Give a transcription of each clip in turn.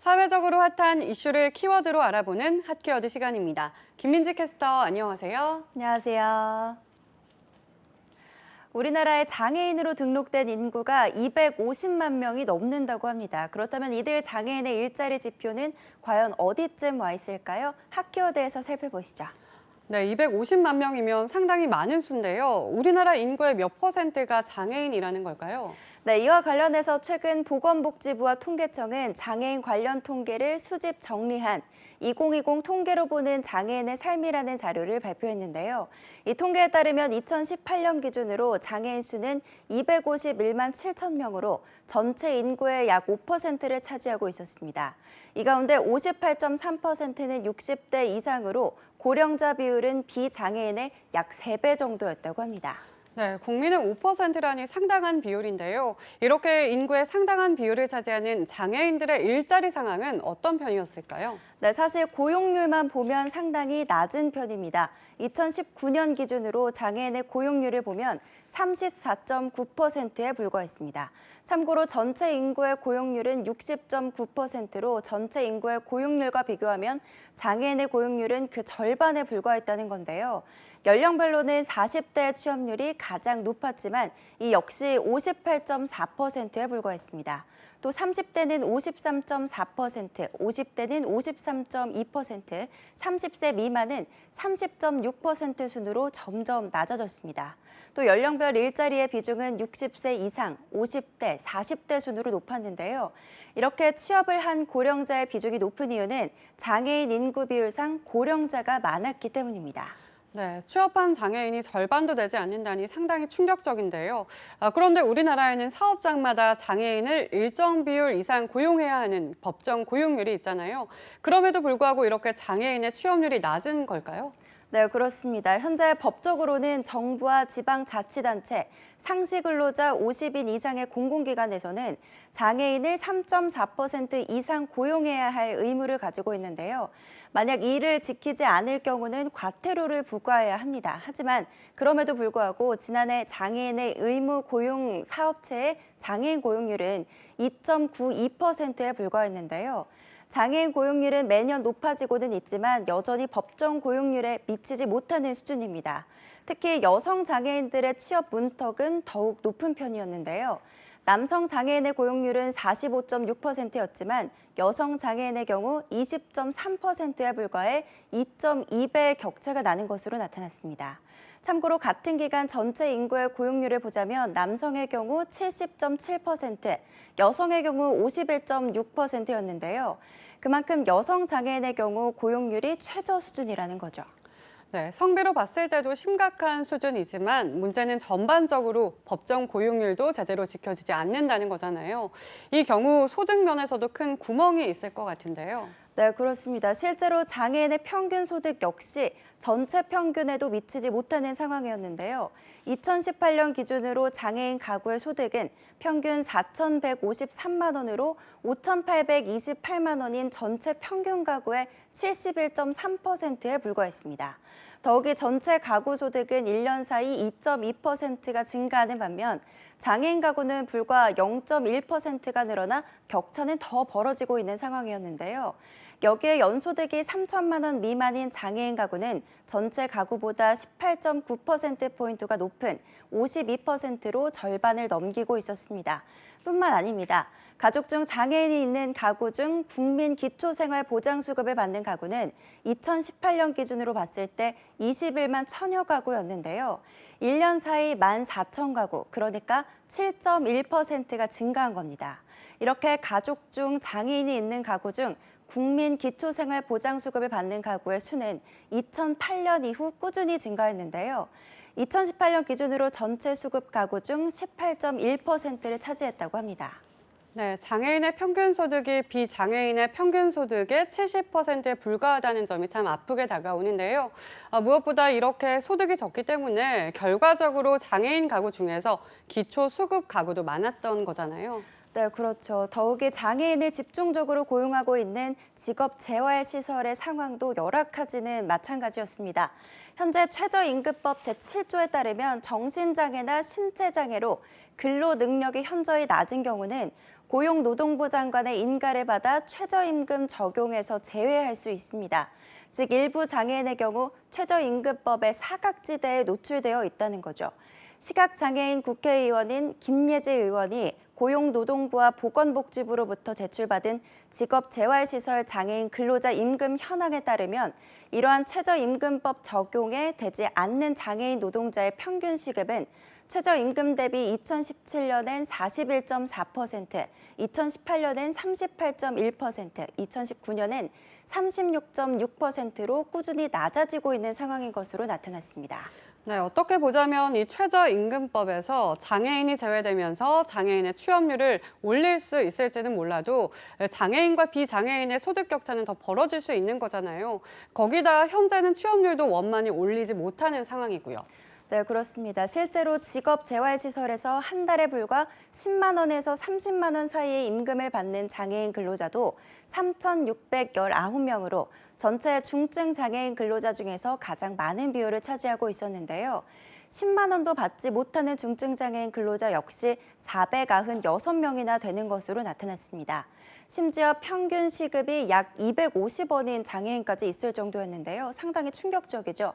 사회적으로 핫한 이슈를 키워드로 알아보는 핫키워드 시간입니다. 김민지 캐스터, 안녕하세요. 안녕하세요. 우리나라에 장애인으로 등록된 인구가 250만 명이 넘는다고 합니다. 그렇다면 이들 장애인의 일자리 지표는 과연 어디쯤 와 있을까요? 핫키워드에서 살펴보시죠. 네, 250만 명이면 상당히 많은 수인데요. 우리나라 인구의 몇 퍼센트가 장애인이라는 걸까요? 네, 이와 관련해서 최근 보건복지부와 통계청은 장애인 관련 통계를 수집 정리한 2020 통계로 보는 장애인의 삶이라는 자료를 발표했는데요. 이 통계에 따르면 2018년 기준으로 장애인 수는 251만 7천 명으로 전체 인구의 약 5%를 차지하고 있었습니다. 이 가운데 58.3%는 60대 이상으로 고령자 비율은 비장애인의 약 3배 정도였다고 합니다. 네, 국민의 5%라니 상당한 비율인데요. 이렇게 인구의 상당한 비율을 차지하는 장애인들의 일자리 상황은 어떤 편이었을까요? 네, 사실 고용률만 보면 상당히 낮은 편입니다. 2019년 기준으로 장애인의 고용률을 보면 34.9%에 불과했습니다. 참고로 전체 인구의 고용률은 60.9%로 전체 인구의 고용률과 비교하면 장애인의 고용률은 그 절반에 불과했다는 건데요. 연령별로는 40대 취업률이 가장 높았지만 이 역시 58.4%에 불과했습니다. 또 30대는 53.4%, 50대는 53.2%, 30세 미만은 30.6% 순으로 점점 낮아졌습니다. 또 연령별 일자리의 비중은 60세 이상, 50대, 40대 순으로 높았는데요. 이렇게 취업을 한 고령자의 비중이 높은 이유는 장애인 인구 비율상 고령자가 많았기 때문입니다. 네, 취업한 장애인이 절반도 되지 않는다니 상당히 충격적인데요. 그런데 우리나라에는 사업장마다 장애인을 일정 비율 이상 고용해야 하는 법정 고용률이 있잖아요. 그럼에도 불구하고 이렇게 장애인의 취업률이 낮은 걸까요? 네, 그렇습니다. 현재 법적으로는 정부와 지방자치단체, 상시근로자 50인 이상의 공공기관에서는 장애인을 3.4% 이상 고용해야 할 의무를 가지고 있는데요. 만약 이를 지키지 않을 경우는 과태료를 부과해야 합니다. 하지만 그럼에도 불구하고 지난해 장애인의 의무 고용 사업체의 장애인 고용률은 2.92%에 불과했는데요. 장애인 고용률은 매년 높아지고는 있지만 여전히 법정 고용률에 미치지 못하는 수준입니다. 특히 여성 장애인들의 취업 문턱은 더욱 높은 편이었는데요. 남성 장애인의 고용률은 45.6%였지만 여성 장애인의 경우 20.3%에 불과해 2.2배의 격차가 나는 것으로 나타났습니다. 참고로 같은 기간 전체 인구의 고용률을 보자면 남성의 경우 70.7%, 여성의 경우 51.6%였는데요. 그만큼 여성 장애인의 경우 고용률이 최저 수준이라는 거죠. 네, 성비로 봤을 때도 심각한 수준이지만 문제는 전반적으로 법정 고용률도 제대로 지켜지지 않는다는 거잖아요. 이 경우 소득 면에서도 큰 구멍이 있을 것 같은데요. 네, 그렇습니다. 실제로 장애인의 평균 소득 역시 전체 평균에도 미치지 못하는 상황이었는데요. 2018년 기준으로 장애인 가구의 소득은 평균 4,153만 원으로 5,828만 원인 전체 평균 가구의 71.3%에 불과했습니다. 더욱이 전체 가구 소득은 1년 사이 2.2%가 증가하는 반면 장애인 가구는 불과 0.1%가 늘어나 격차는 더 벌어지고 있는 상황이었는데요. 여기에 연소득이 3천만 원 미만인 장애인 가구는 전체 가구보다 18.9%포인트가 높은 52%로 절반을 넘기고 있었습니다. 뿐만 아닙니다. 가족 중 장애인이 있는 가구 중 국민기초생활보장수급을 받는 가구는 2018년 기준으로 봤을 때 21만 천여 가구였는데요. 1년 사이 14,000가구, 그러니까 7.1%가 증가한 겁니다. 이렇게 가족 중 장애인이 있는 가구 중 국민기초생활보장수급을 받는 가구의 수는 2008년 이후 꾸준히 증가했는데요. 2018년 기준으로 전체 수급 가구 중 18.1%를 차지했다고 합니다. 네, 장애인의 평균 소득이 비장애인의 평균 소득의 70%에 불과하다는 점이 참 아프게 다가오는데요. 무엇보다 이렇게 소득이 적기 때문에 결과적으로 장애인 가구 중에서 기초 수급 가구도 많았던 거잖아요. 네, 그렇죠. 더욱이 장애인을 집중적으로 고용하고 있는 직업재활시설의 상황도 열악하지는 마찬가지였습니다. 현재 최저임금법 제7조에 따르면 정신장애나 신체장애로 근로 능력이 현저히 낮은 경우는 고용노동부 장관의 인가를 받아 최저임금 적용에서 제외할 수 있습니다. 즉 일부 장애인의 경우 최저임금법의 사각지대에 노출되어 있다는 거죠. 시각장애인 국회의원인 김예지 의원이 고용노동부와 보건복지부로부터 제출받은 직업재활시설 장애인 근로자 임금 현황에 따르면 이러한 최저임금법 적용에 되지 않는 장애인 노동자의 평균 시급은 최저임금 대비 2017년엔 41.4%, 2018년엔 38.1%, 2019년엔 36.6%로 꾸준히 낮아지고 있는 상황인 것으로 나타났습니다. 네, 어떻게 보자면 이 최저임금법에서 장애인이 제외되면서 장애인의 취업률을 올릴 수 있을지는 몰라도 장애인과 비장애인의 소득 격차는 더 벌어질 수 있는 거잖아요. 거기다 현재는 취업률도 원만히 올리지 못하는 상황이고요. 네, 그렇습니다. 실제로 직업재활시설에서 한 달에 불과 10만 원에서 30만 원 사이의 임금을 받는 장애인 근로자도 3,619명으로 전체 중증 장애인 근로자 중에서 가장 많은 비율을 차지하고 있었는데요. 10만 원도 받지 못하는 중증 장애인 근로자 역시 496명이나 되는 것으로 나타났습니다. 심지어 평균 시급이 약 250원인 장애인까지 있을 정도였는데요. 상당히 충격적이죠.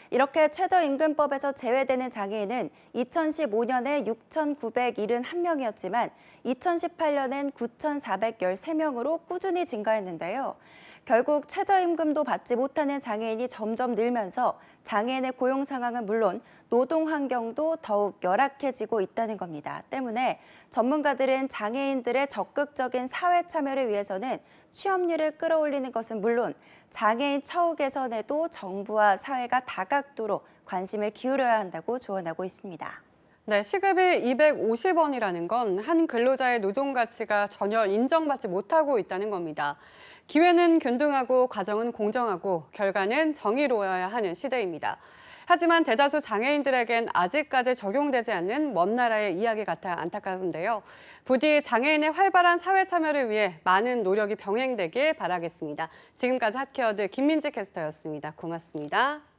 이렇게 최저임금법에서 제외되는 장애인은 2015년에 6,971명이었지만 2018년엔 9,413명으로 꾸준히 증가했는데요. 결국 최저임금도 받지 못하는 장애인이 점점 늘면서 장애인의 고용 상황은 물론 노동 환경도 더욱 열악해지고 있다는 겁니다. 때문에 전문가들은 장애인들의 적극적인 사회 참여를 위해서는 취업률을 끌어올리는 것은 물론 장애인 처우 개선에도 정부와 사회가 다각도로 관심을 기울여야 한다고 조언하고 있습니다. 네, 시급이 250원이라는 건 한 근로자의 노동 가치가 전혀 인정받지 못하고 있다는 겁니다. 기회는 균등하고 과정은 공정하고 결과는 정의로워야 하는 시대입니다. 하지만 대다수 장애인들에겐 아직까지 적용되지 않는 먼 나라의 이야기 같아 안타까운데요. 부디 장애인의 활발한 사회 참여를 위해 많은 노력이 병행되길 바라겠습니다. 지금까지 핫케어드 김민지 캐스터였습니다. 고맙습니다.